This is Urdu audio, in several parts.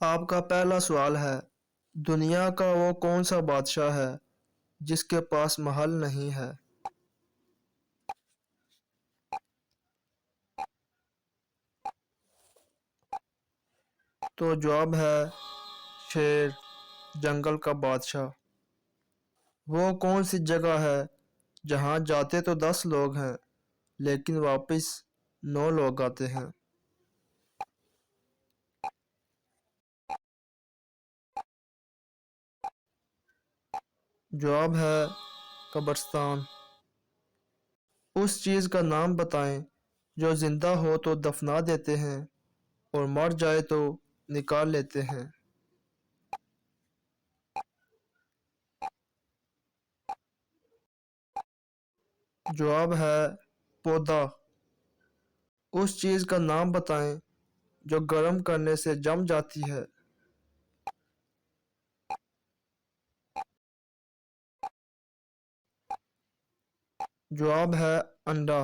آپ کا پہلا سوال ہے، دنیا کا وہ کون سا بادشاہ ہے جس کے پاس محل نہیں ہے؟ تو جواب ہے شیر، جنگل کا بادشاہ۔ وہ کون سی جگہ ہے جہاں جاتے تو 10 لوگ ہیں لیکن واپس 9 لوگ آتے ہیں؟ جواب ہے قبرستان۔ اس چیز کا نام بتائیں جو زندہ ہو تو دفنا دیتے ہیں اور مر جائے تو نکال لیتے ہیں۔ جواب ہے پودا۔ اس چیز کا نام بتائیں جو گرم کرنے سے جم جاتی ہے۔ جواب ہے انڈا۔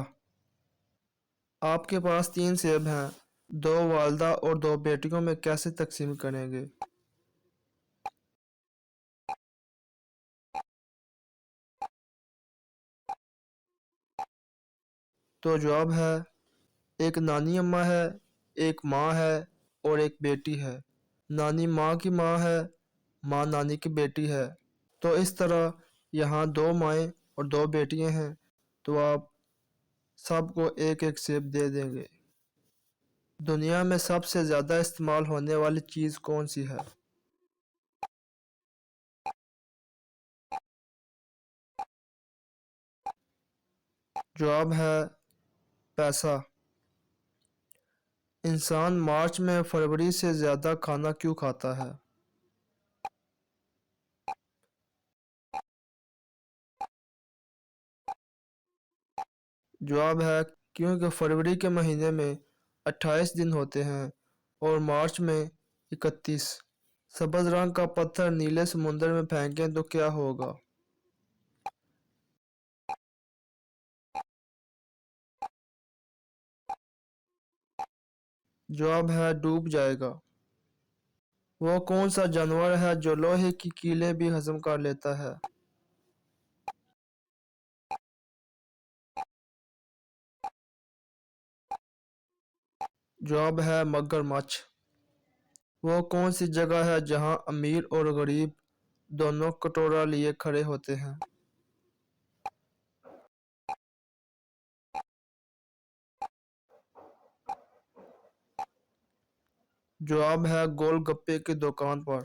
آپ کے پاس 3 سیب ہیں، 2 والدہ اور 2 بیٹیوں میں کیسے تقسیم کریں گے؟ تو جواب ہے ایک نانی اماں ہے، ایک ماں ہے اور ایک بیٹی ہے۔ نانی ماں کی ماں ہے، ماں نانی کی بیٹی ہے، تو اس طرح یہاں 2 مائیں اور 2 بیٹیاں ہیں، تو آپ سب کو ایک ایک سیب دے دیں گے۔ دنیا میں سب سے زیادہ استعمال ہونے والی چیز کون سی ہے؟ جواب ہے پیسہ۔ انسان مارچ میں فروری سے زیادہ کھانا کیوں کھاتا ہے؟ جواب ہے کیونکہ فروری کے مہینے میں 28 دن ہوتے ہیں اور مارچ میں 31۔ سبز رنگ کا پتھر نیلے سمندر میں پھینکیں تو کیا ہوگا؟ جواب ہے ڈوب جائے گا۔ وہ کون سا جانور ہے جو لوہے کی کیلیں بھی ہضم کر لیتا ہے؟ جواب ہے مگر مچھ۔ وہ کون سی جگہ ہے جہاں امیر اور غریب دونوں کٹورا لیے کھڑے ہوتے ہیں؟ جواب ہے گول گپے کی دکان پر۔